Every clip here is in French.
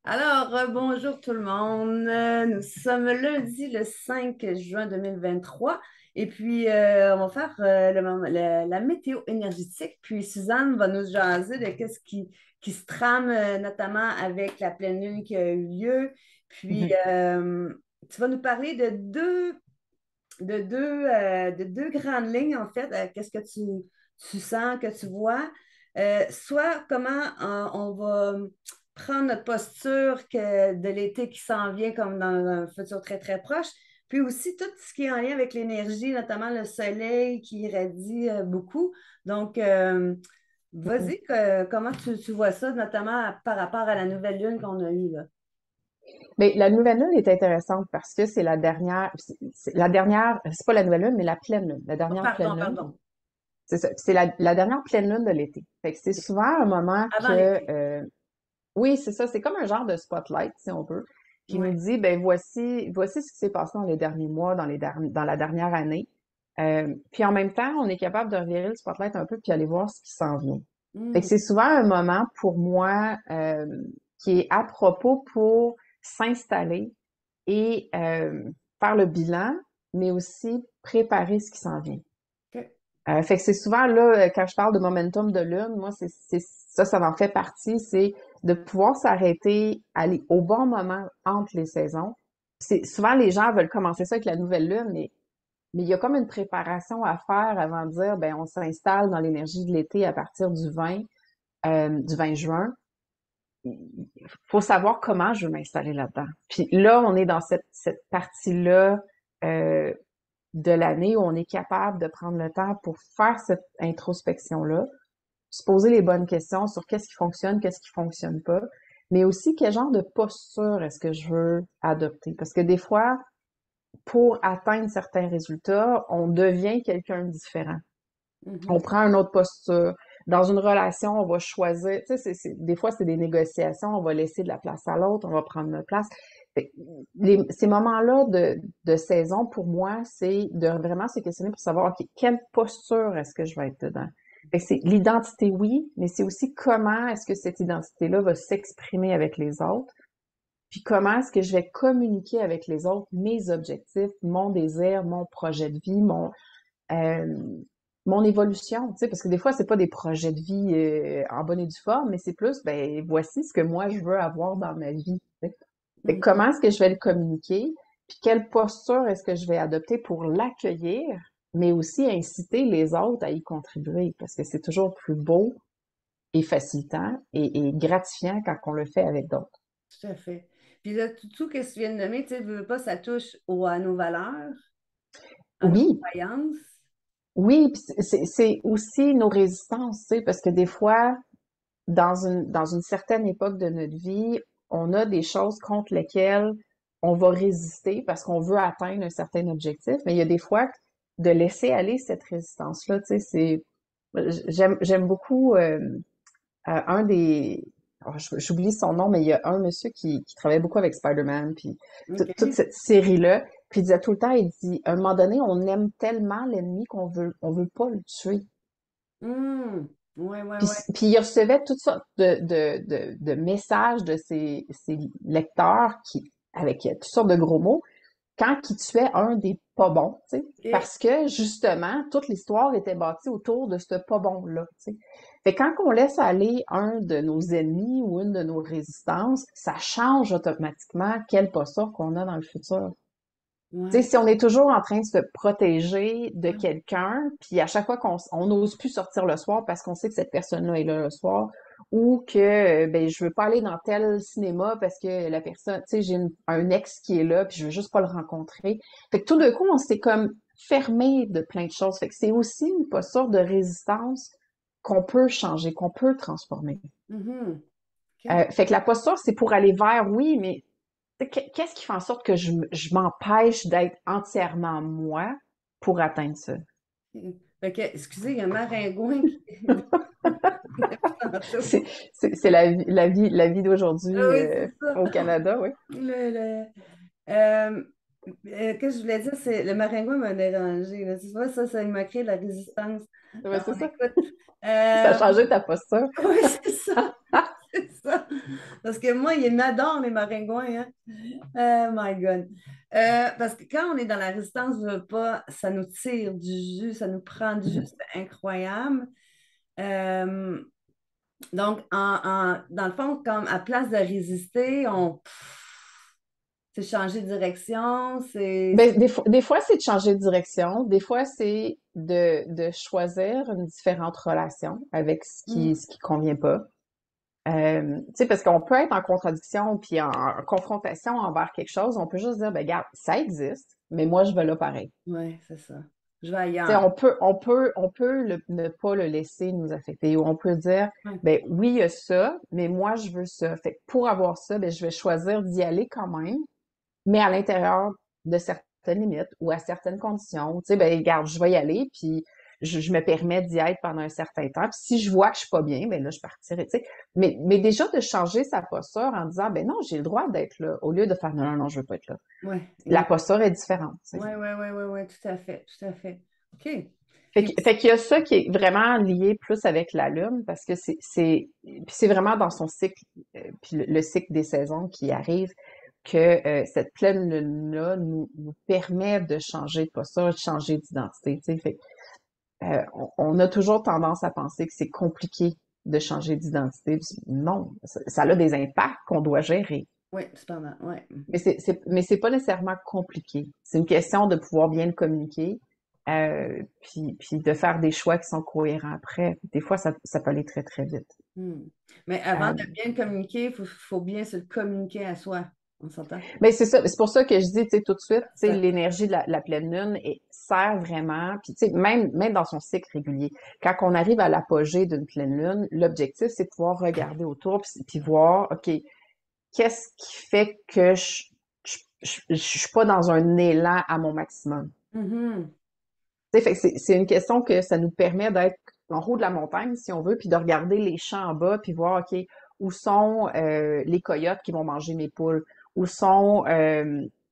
Alors, bonjour tout le monde. Nous sommes lundi le 5 juin 2023 et puis on va faire la météo énergétique. Puis Suzanne va nous jaser de qui se trame notamment avec la pleine lune qui a eu lieu. Puis Mhm. tu vas nous parler de deux grandes lignes en fait. Qu'est-ce que tu sens, que tu vois? Soit comment on va prendre notre posture de l'été qui s'en vient comme dans un futur très très proche, puis aussi tout ce qui est en lien avec l'énergie, notamment le soleil qui irradie beaucoup. Donc, Mhm. vas-y, comment tu vois ça, notamment par rapport à la nouvelle lune qu'on a eue là? Mais la nouvelle lune est intéressante parce que c'est la dernière, la dernière, c'est pas la nouvelle lune, mais la pleine lune, la Oh, dernière pleine pardon, lune. pardon. C'est ça, c'est la dernière pleine lune de l'été. Fait que c'est souvent un moment Avant que, l'été. oui, c'est ça, c'est comme un genre de spotlight, si on veut, qui nous Oui. dit, ben voici ce qui s'est passé dans les derniers mois, dans la dernière année. Puis en même temps, on est capable de revirer le spotlight un peu puis aller voir ce qui s'en vient. Fait que c'est souvent un moment pour moi qui est à propos pour s'installer et faire le bilan, mais aussi préparer ce qui s'en vient. OK. Fait que c'est souvent là, quand je parle de momentum de lune, moi, ça en fait partie, c'est de pouvoir s'arrêter, aller au bon moment entre les saisons. C'est, souvent, les gens veulent commencer ça avec la nouvelle lune, mais il y a comme une préparation à faire avant de dire, ben, on s'installe dans l'énergie de l'été à partir du 20 juin. Il faut savoir comment je veux m'installer là-dedans. Puis là, on est dans cette partie-là euh, de l'année où on est capable de prendre le temps pour faire cette introspection-là, se poser les bonnes questions sur qu'est-ce qui fonctionne pas, mais aussi quel genre de posture est-ce que je veux adopter. Parce que des fois, pour atteindre certains résultats, on devient quelqu'un de différent. On Mhm. prend une autre posture. Dans une relation, on va choisir, tu sais, des fois, c'est des négociations, on va laisser de la place à l'autre, on va prendre notre place. Fait que ces moments-là de saison, pour moi, c'est de vraiment se questionner pour savoir, OK, quelle posture est-ce que je vais être dedans? Fait que c'est l'identité, oui, mais c'est aussi comment est-ce que cette identité-là va s'exprimer avec les autres, puis comment est-ce que je vais communiquer avec les autres mes objectifs, mon désir, mon projet de vie, euh, mon évolution, tu sais, parce que des fois, c'est pas des projets de vie en bonne et due forme, mais c'est plus, ben, voici ce que moi, je veux avoir dans ma vie. Tu sais. Fait que Mhm. comment est-ce que je vais le communiquer, puis quelle posture est-ce que je vais adopter pour l'accueillir, mais aussi inciter les autres à y contribuer, parce que c'est toujours plus beau et facilitant et gratifiant quand on le fait avec d'autres. Tout à fait. Puis là, tout ce que tu viens de nommer, tu sais, veux pas, ça touche à nos valeurs, à nos Oui, croyances. oui, puis c'est aussi nos résistances, tu sais, parce que des fois, dans une certaine époque de notre vie, on a des choses contre lesquelles on va résister parce qu'on veut atteindre un certain objectif, mais il y a des fois de laisser aller cette résistance-là, tu sais, j'aime beaucoup un des, oh, j'oublie son nom, mais il y a un monsieur qui travaille beaucoup avec Spider-Man, puis toute OK. cette série-là, puis il disait tout le temps, il dit, à un moment donné, on aime tellement l'ennemi on veut pas le tuer. Ouais, ouais, Puis, ouais. puis il recevait toutes sortes de messages de ses lecteurs avec toutes sortes de gros mots quand il tuait un des pas bons, tu sais, OK. parce que justement, toute l'histoire était bâtie autour de ce pas bon-là, tu sais. Fait que quand on laisse aller un de nos ennemis ou une de nos résistances, ça change automatiquement quelle posture qu'on a dans le futur. Tu sais, Ouais, si on est toujours en train de se protéger de ouais, quelqu'un, puis à chaque fois on n'ose plus sortir le soir parce qu'on sait que cette personne-là est là le soir, ou que ben je veux pas aller dans tel cinéma parce que la personne, tu sais, un ex qui est là, puis je veux juste pas le rencontrer. Fait que tout ouais. d'un coup, on s'est comme fermé de plein de choses. Fait que c'est aussi une posture de résistance qu'on peut changer, qu'on peut transformer. Mhm. OK. Fait que la posture, c'est pour aller vers, oui, mais qu'est-ce qui fait en sorte que je m'empêche d'être entièrement moi pour atteindre ça? Fait que, excusez, il y a un maringouin qui depuis tantôt. C'est, c'est la vie Ah d'aujourd'hui oui, c'est ça. au Canada, oui. Le, euh, qu'est-ce que je voulais dire, c'est le maringouin m'a dérangé. Là. Tu vois, ça m'a créé de la résistance Ouais, dans c'est mon ça. écoute. Ça a Euh, changé ta posture. oui, c'est ça. C'est ça. Parce que moi, ils m'adorent, les maringouins, hein. Oh my God. Parce que quand on est dans la résistance, je veux pas, ça nous tire du jus, ça nous prend du jus, c'est incroyable. Euh, donc, dans le fond, comme à place de résister, c'est changer de direction, Ben, des fois, c'est de changer de direction. Des fois, c'est de choisir une différente relation avec Hmm, ce qui convient pas. Tu sais, parce qu'on peut être en contradiction puis en confrontation envers quelque chose. On peut juste dire, ben, regarde, ça existe, mais moi, je veux là pareil. ouais, c'est ça. Je vais Tu sais, ailleurs. on peut ne pas le laisser nous affecter. Ou on peut dire, Ouais, ben, oui, il y a ça, mais moi, je veux ça. Fait que pour avoir ça, ben, je vais choisir d'y aller quand même, mais à l'intérieur de certaines limites ou à certaines conditions. Tu sais, ben, regarde, je vais y aller, puis je me permets d'y être pendant un certain temps. Puis si je vois que je suis pas bien, ben là, je partirai, tu sais. Mais déjà de changer sa posture en disant, ben non, j'ai le droit d'être là, au lieu de faire, non, non, non, je veux pas être là. ouais, La posture est différente, tu sais. ouais, ouais, ouais, ouais, ouais, tout à fait, tout à fait. OK. Puis, Fait qu'il y a ça qui est vraiment lié plus avec la lune parce que puis c'est vraiment dans son cycle, puis le cycle des saisons qui arrive que cette pleine lune-là nous permet de changer de posture, de changer d'identité, tu sais. Fait on a toujours tendance à penser que c'est compliqué de changer d'identité. Puis non, ça a des impacts qu'on doit gérer. oui, cependant, ouais. Mais c'est pas nécessairement compliqué. C'est une question de pouvoir bien le communiquer, puis de faire des choix qui sont cohérents après. Des fois, ça peut aller très, très vite. Hmm. Mais avant Euh, de bien communiquer, faut bien se le communiquer à soi. On s'entend? mais c'est ça, c'est pour ça que je dis, tu sais, tout de suite, tu sais, Ça- l'énergie de la pleine lune sert vraiment, puis tu sais, même dans son cycle régulier, quand on arrive à l'apogée d'une pleine lune, l'objectif, c'est de pouvoir regarder autour puis voir, OK, qu'est-ce qui fait que je suis pas dans un élan à mon maximum? Mhm. Tu sais, fait que c'est une question que ça nous permet d'être en haut de la montagne, si on veut, puis de regarder les champs en bas, puis voir, OK, où sont les coyotes qui vont manger mes poules? Où sont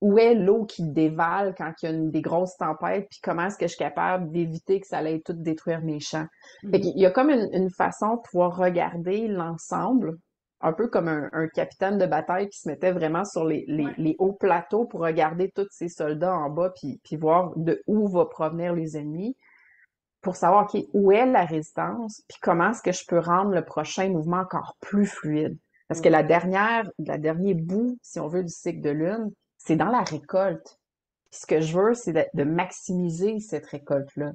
où est l'eau qui dévale quand il y a des grosses tempêtes, puis comment est-ce que je suis capable d'éviter que ça aille tout détruire mes champs? Fait Mhm. qu'il y a comme une façon de pouvoir regarder l'ensemble, un peu comme un capitaine de bataille qui se mettait vraiment sur Ouais. les hauts plateaux pour regarder tous ses soldats en bas, puis voir de où va provenir les ennemis, pour savoir, OK, où est la résistance, puis comment est-ce que je peux rendre le prochain mouvement encore plus fluide. Parce que la dernière bout, si on veut, du cycle de lune, c'est dans la récolte. Puis ce que je veux, c'est de maximiser cette récolte-là.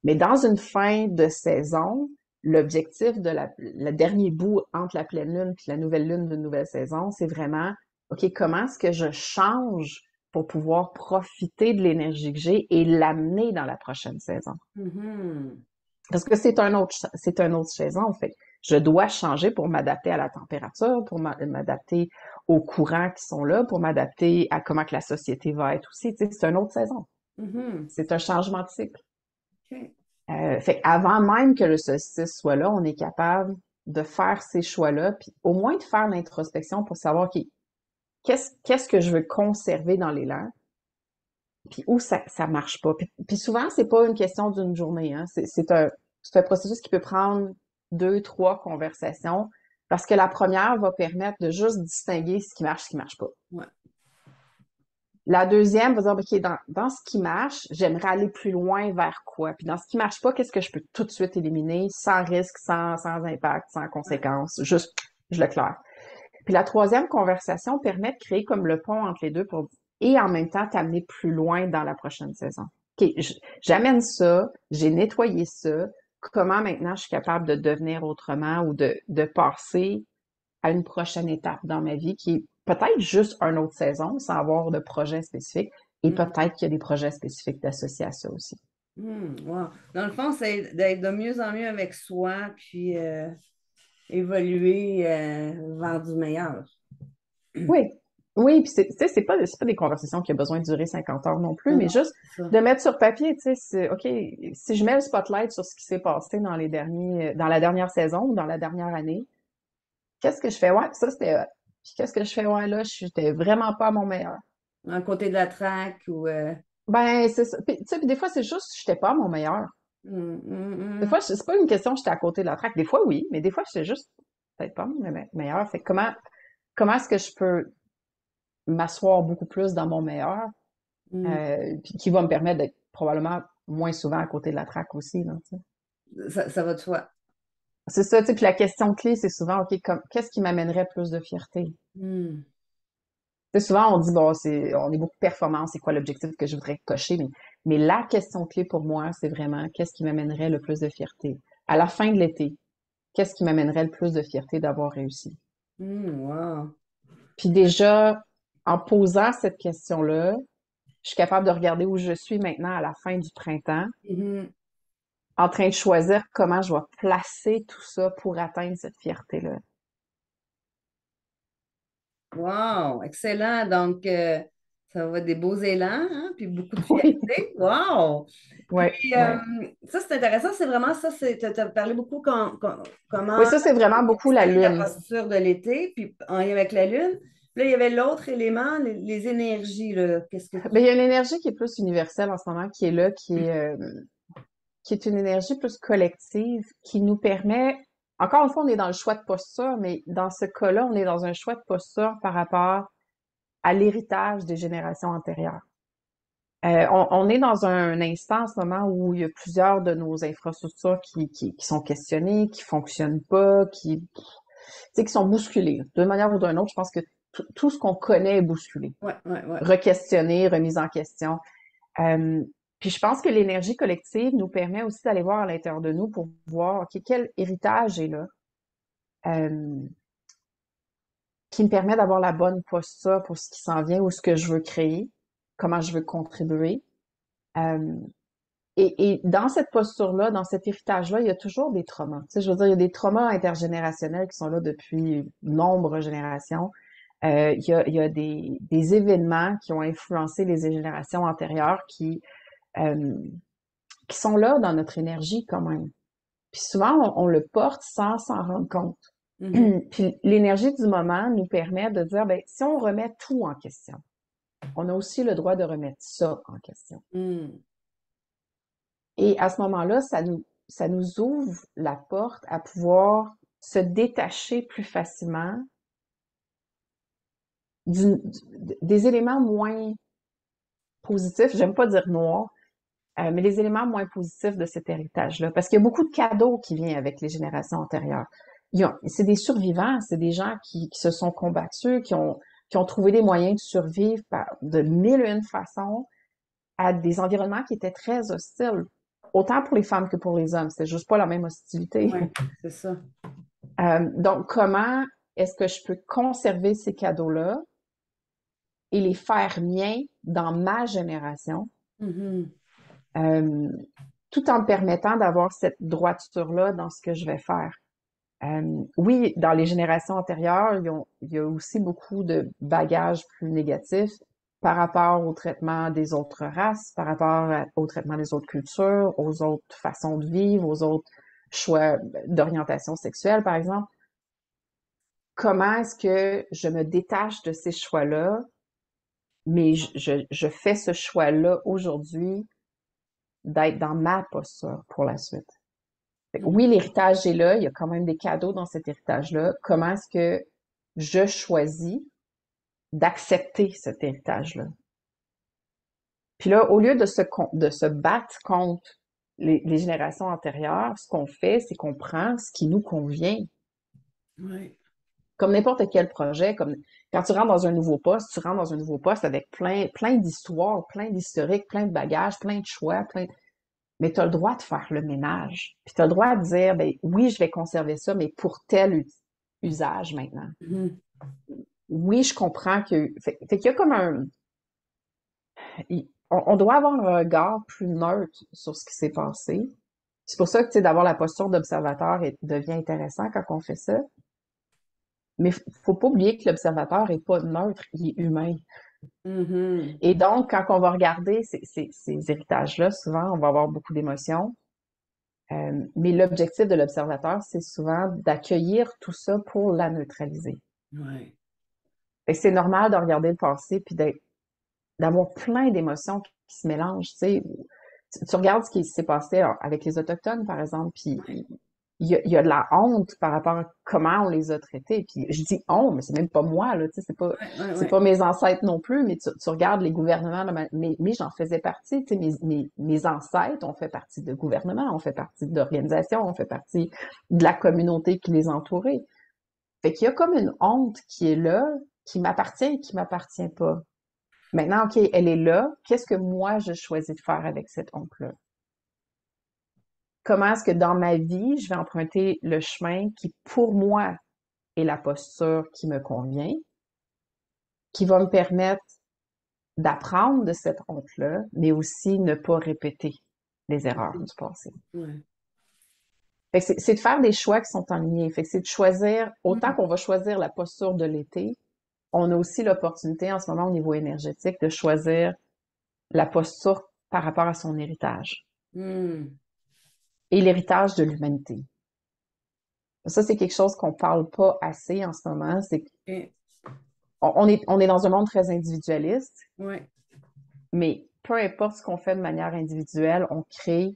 Mais dans une fin de saison, l'objectif de la dernier bout entre la pleine lune et la nouvelle lune d'une nouvelle saison, c'est vraiment, OK, comment est-ce que je change pour pouvoir profiter de l'énergie que j'ai et l'amener dans la prochaine saison? Mhm. Parce que c'est un autre saison, en fait. Je dois changer pour m'adapter à la température, pour m'adapter aux courants qui sont là, pour m'adapter à comment que la société va être aussi. Tu sais, c'est une autre saison. Mhm. C'est un changement de cycle. OK. Fait avant même que le solstice soit là, on est capable de faire ces choix-là, puis au moins de faire l'introspection pour savoir, OK, qu'est-ce que je veux conserver dans l'élan, puis où ça marche pas. Puis souvent, c'est pas une question d'une journée, hein. C'est un processus qui peut prendre deux, trois conversations, parce que la première va permettre de juste distinguer ce qui marche pas. Ouais. La deuxième va dire, OK, dans ce qui marche, j'aimerais aller plus loin vers quoi? Puis dans ce qui marche pas, qu'est-ce que je peux tout de suite éliminer sans risque, sans impact, sans Ouais. conséquence? Juste, je le claire. Puis la troisième conversation permet de créer comme le pont entre les deux et en même temps t'amener plus loin dans la prochaine saison. OK, j'amène ça, j'ai nettoyé ça. Comment maintenant je suis capable de devenir autrement ou de passer à une prochaine étape dans ma vie qui est peut-être juste une autre saison sans avoir de projet spécifique et Mhm. peut-être qu'il y a des projets spécifiques d'associer à ça aussi. Wow. Dans le fond, c'est d'être de mieux en mieux avec soi, puis évoluer vers du meilleur. Oui, oui, puis tu sais, c'est pas des conversations qui ont besoin de durer 50 heures non plus, Non, mais non, juste c'est ça. de mettre sur papier, tu sais, OK, si je mets le spotlight sur ce qui s'est passé dans la dernière saison ou dans la dernière année, qu'est-ce que je fais? Ouais, ça c'était hot. Puis qu'est-ce que je fais? Ouais, là, j'étais vraiment pas à mon meilleur. À côté de la traque ou. Ben, c'est ça. Puis, tu sais, puis des fois, c'est juste, j'étais pas à mon meilleur. Hum, hum, Des hum. fois, c'est pas une question, j'étais à côté de la traque. Des fois, oui, mais des fois, j'étais juste peut-être pas, mais meilleur. Fait que comment est-ce que je peux m'asseoir beaucoup plus dans mon meilleur, Hmm. puis qui va me permettre d'être probablement moins souvent à côté de la traque aussi, là, tu sais. Ça va de soi. C'est ça, tu sais, puis la question clé, c'est souvent, OK, qu'est-ce qui m'amènerait plus de fierté? Hmm. Tu sais, souvent, on dit, bon, on est beaucoup de performance, c'est quoi l'objectif que je voudrais cocher, mais la question clé pour moi, c'est vraiment, qu'est-ce qui m'amènerait le plus de fierté? À la fin de l'été, qu'est-ce qui m'amènerait le plus de fierté d'avoir réussi? Hmm, wow. Puis déjà, en posant cette question-là, je suis capable de regarder où je suis maintenant à la fin du printemps, Mhm. en train de choisir comment je vais placer tout ça pour atteindre cette fierté-là. Wow, excellent. Donc, ça va être des beaux élans, hein, puis beaucoup de Oui, fierté. Wow! oui, Puis, oui. ça, c'est intéressant. C'est vraiment ça. Tu as parlé beaucoup Oui, comment ça, c'est vraiment beaucoup la installer la lune. posture de l'été, puis en lien avec la lune. Puis là, il y avait l'autre élément, les énergies, là. Qu'est-ce que Ben, tu... il y a une énergie qui est plus universelle en ce moment, qui est là, qui est une énergie plus collective, qui nous permet, encore une fois, on est dans le choix de posture, mais dans ce cas-là, on est dans un choix de posture par rapport à l'héritage des générations antérieures. On est dans un instant en ce moment où il y a plusieurs de nos infrastructures qui sont questionnées, qui fonctionnent pas, tu sais, qui sont bousculées. D'une manière ou d'une autre, je pense que tout ce qu'on connaît est bousculé, Ouais, ouais, ouais. requestionné, remis en question. Euh, Puis je pense que l'énergie collective nous permet aussi d'aller voir à l'intérieur de nous pour voir, OK, quel héritage est là, euh, qui me permet d'avoir la bonne posture pour ce qui s'en vient ou ce que je veux créer, comment je veux contribuer. Euh, et dans cette posture-là, dans cet héritage-là, il y a toujours des traumas. Tu sais, je veux dire, il y a des traumas intergénérationnels qui sont là depuis nombreuses générations. Il y a des événements qui ont influencé les générations antérieures euh, qui sont là dans notre énergie quand même. Puis souvent, on le porte sans s'en rendre compte. Mhm. Puis l'énergie du moment nous permet de dire, ben, si on remet tout en question, on a aussi le droit de remettre ça en question. Hmm. Et à ce moment-là, ça nous ouvre la porte à pouvoir se détacher plus facilement des éléments moins positifs, j'aime pas dire noirs, mais les éléments moins positifs de cet héritage-là. Parce qu'il y a beaucoup de cadeaux qui viennent avec les générations antérieures. C'est des survivants, c'est des gens qui se sont combattus, qui ont trouvé des moyens de survivre de mille et une façons à des environnements qui étaient très hostiles. Autant pour les femmes que pour les hommes. C'était juste pas la même hostilité. Ouais, c'est ça. Donc, comment est-ce que je peux conserver ces cadeaux-là et les faire miens dans ma génération, Mhm. euh, tout en me permettant d'avoir cette droiture-là dans ce que je vais faire. Oui, dans les générations antérieures, il y a aussi beaucoup de bagages plus négatifs par rapport au traitement des autres races, par rapport au traitement des autres cultures, aux autres façons de vivre, aux autres choix d'orientation sexuelle, par exemple. Comment est-ce que je me détache de ces choix-là, mais je fais ce choix-là aujourd'hui d'être dans ma posture pour la suite? Oui, l'héritage est là, il y a quand même des cadeaux dans cet héritage-là. Comment est-ce que je choisis d'accepter cet héritage-là? Puis là, au lieu de se battre contre les générations antérieures, ce qu'on fait, c'est qu'on prend ce qui nous convient. Ouais. Comme n'importe quel projet, comme quand tu rentres dans un nouveau poste, tu rentres dans un nouveau poste avec plein d'histoires, plein d'historiques, plein de bagages, plein de choix, mais tu as le droit de faire le ménage. Puis tu as le droit de dire, ben oui, je vais conserver ça, mais pour tel usage maintenant. Mhm. Oui, je comprends fait qu'il y a comme on doit avoir un regard plus neutre sur ce qui s'est passé. C'est pour ça que, tu sais, d'avoir la posture d'observateur devient intéressant quand on fait ça. Mais faut pas oublier que l'observateur est pas neutre, il est humain. Mhm. Et donc, quand on va regarder ces héritages-là, souvent, on va avoir beaucoup d'émotions. Mais l'objectif de l'observateur, c'est souvent d'accueillir tout ça pour la neutraliser. Ouais. Fait que c'est normal de regarder le passé puis d'avoir plein d'émotions qui se mélangent. Tu sais, tu regardes ce qui s'est passé avec les Autochtones, par exemple, puis Ouais. il y a de la honte par rapport à comment on les a traités. Puis je dis honte, mais c'est même pas moi, là, tu sais, Ouais, ouais, c'est ouais. pas mes ancêtres non plus, mais tu regardes les gouvernements, mais j'en faisais partie, tu sais, mes ancêtres ont fait partie de gouvernements, ont fait partie d'organisations, ont fait partie de la communauté qui les entourait. Fait qu'il y a comme une honte qui est là, qui m'appartient et qui m'appartient pas. Maintenant, OK, elle est là. Qu'est-ce que moi, je choisis de faire avec cette honte-là? Comment est-ce que dans ma vie, je vais emprunter le chemin qui, pour moi, est la posture qui me convient, qui va me permettre d'apprendre de cette honte-là, mais aussi ne pas répéter les erreurs du passé. Ouais. Fait que c'est de faire des choix qui sont en ligne. Fait que c'est de choisir, autant Mm. qu'on va choisir la posture de l'été, on a aussi l'opportunité en ce moment au niveau énergétique de choisir la posture par rapport à son héritage Mm. et l'héritage de l'humanité. Ça, c'est quelque chose qu'on parle pas assez en ce moment. C'est Ok. on est dans un monde très individualiste, Ouais. mais peu importe ce qu'on fait de manière individuelle, on crée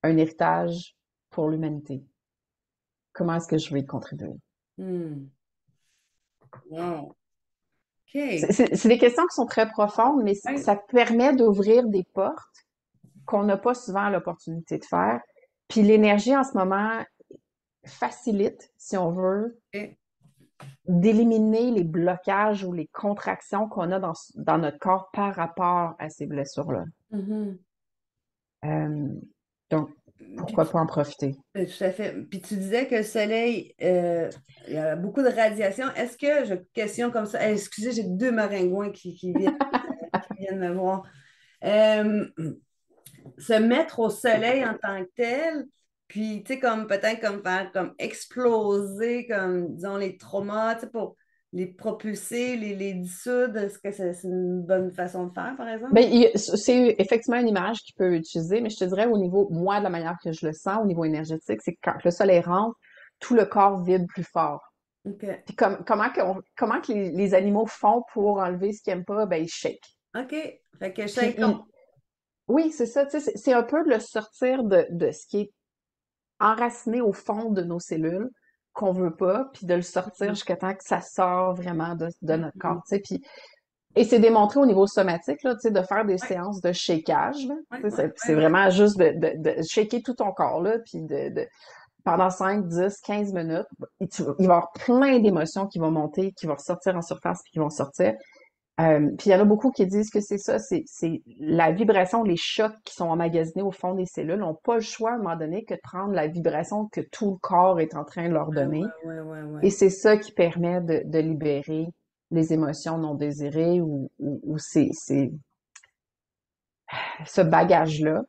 un héritage pour l'humanité. Comment est-ce que je vais y contribuer? Mm. Wow. OK. C'est des questions qui sont très profondes, mais Ouais. ça permet d'ouvrir des portes qu'on n'a pas souvent l'opportunité de faire. Puis l'énergie en ce moment facilite, si on veut, OK. d'éliminer les blocages ou les contractions qu'on a dans notre corps par rapport à ces blessures-là. Mhm. Euh, donc, Puis, pourquoi pas en profiter? tout à fait. Puis tu disais que le soleil, il y a beaucoup de radiation. Est-ce que, je question comme ça, excusez, j'ai deux maringouins qui viennent me voir. Euh, Se mettre au soleil en tant que tel, puis tu sais, comme peut-être comme faire comme exploser, comme disons, les traumas, tu sais, pour les propulser, les dissoudre, est-ce que c'est une bonne façon de faire, par exemple? Ben, c'est effectivement une image qu'il peut utiliser, mais je te dirais au niveau, moi, de la manière que je le sens, au niveau énergétique, c'est que quand le soleil rentre, tout le corps vibre plus fort. OK. Puis comment que les animaux font pour enlever ce qu'ils aiment pas? Ben, ils shake. OK. Fait que je Puis sais comme. oui, c'est ça, tu sais, c'est un peu de le sortir de ce qui est enraciné au fond de nos cellules qu'on veut pas, puis de le sortir jusqu'à temps que ça sort vraiment de notre corps, tu sais. Puis et c'est démontré au niveau somatique, là, tu sais, de faire des Ouais, séances de shakeage, là. ouais, Tu sais, ouais, c'est ouais, ouais. vraiment juste de shaker tout ton corps, là, puis pendant 5, 10, 15 minutes, il va y avoir plein d'émotions qui vont monter, qui vont ressortir en surface, puis qui vont sortir. Puis il y en a beaucoup qui disent que c'est ça, c'est la vibration, les chocs qui sont emmagasinés au fond des cellules n'ont pas le choix à un moment donné que de prendre la vibration que tout le corps est en train de leur Ouais, ouais, donner. ouais, ouais, Et ouais. c'est ça qui permet de libérer les émotions non désirées ou ce bagage-là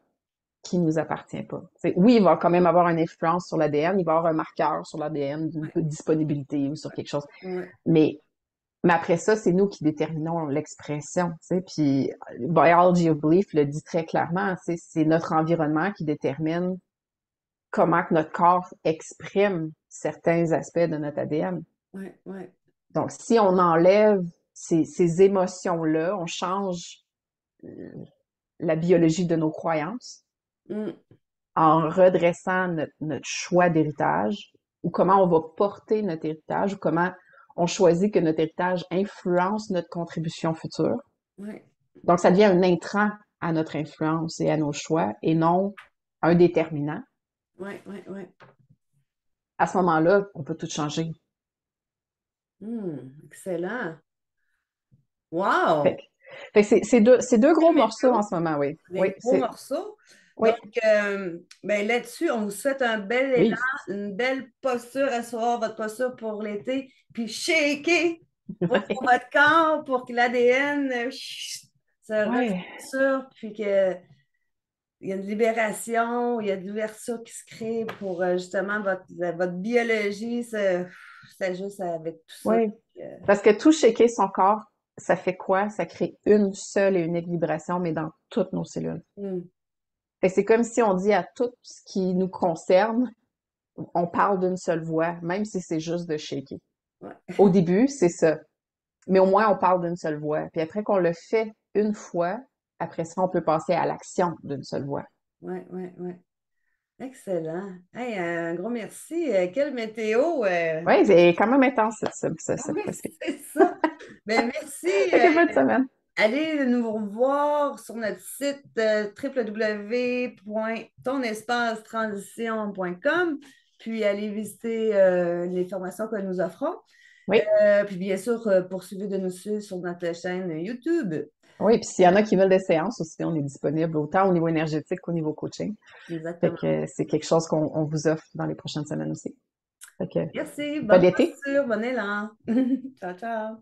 qui nous appartient pas. Oui, il va quand même avoir une influence sur l'ADN, il va avoir un marqueur sur l'ADN d'une Ouais, disponibilité ou sur quelque chose. ouais. Mais mais après ça, c'est nous qui déterminons l'expression, tu sais. Puis Biology of Belief le dit très clairement, c'est notre environnement qui détermine comment que notre corps exprime certains aspects de notre ADN. Ouais, ouais. Donc, si on enlève ces émotions-là, on change euh, la biologie de nos croyances Mm. en redressant notre choix d'héritage ou comment on va porter notre héritage ou comment on choisit que notre héritage influence notre contribution future. Ouais, Donc, ça devient un intrant à notre influence et à nos choix et non un déterminant. ouais, ouais, ouais. À ce moment-là, on peut tout changer. Excellent. Fait Wow! que, fait que c'est deux gros Mais morceaux en ce moment, oui. Oui, des gros morceaux. oui, Donc, ben là-dessus, on vous souhaite un bel élan, oui, une belle posture à soir, votre posture pour l'été, puis shaker oui, votre corps pour que l'ADN se ouais, restructure, puis qu'il y a une libération, il y a de l'ouverture qui se crée pour justement votre biologie s'ajuste avec tout ça. ouais. Euh, Parce que tout shaker son corps, ça fait quoi? Ça crée une seule et unique vibration, mais dans toutes nos cellules. hmm, Fait que c'est comme si on dit à tout ce qui nous concerne, on parle d'une seule voix, même si c'est juste de shaker. ouais, Au début, c'est ça. Mais au moins, on parle d'une seule voix. Puis après qu'on le fait une fois, après ça, on peut passer à l'action d'une seule voix. ouais, ouais, ouais. Excellent. Hey, un gros merci. Quelle météo. Oui, c'est quand même intense cette Oui, fois-ci. c'est ça. Ben, merci. Fait que bonne semaine. Allez nous revoir sur notre site www.tonespace-transition.com, puis allez visiter les formations que nous offrons. Oui. Puis bien sûr, poursuivez de nous suivre sur notre chaîne YouTube. Oui, puis s'il y en a qui veulent des séances aussi, on est disponible autant au niveau énergétique qu'au niveau coaching. Fait Exactement. que c'est quelque chose qu'on vous offre dans les prochaines semaines aussi. Fait que Merci. bon Bonne été. posture, bon élan. Ciao, ciao.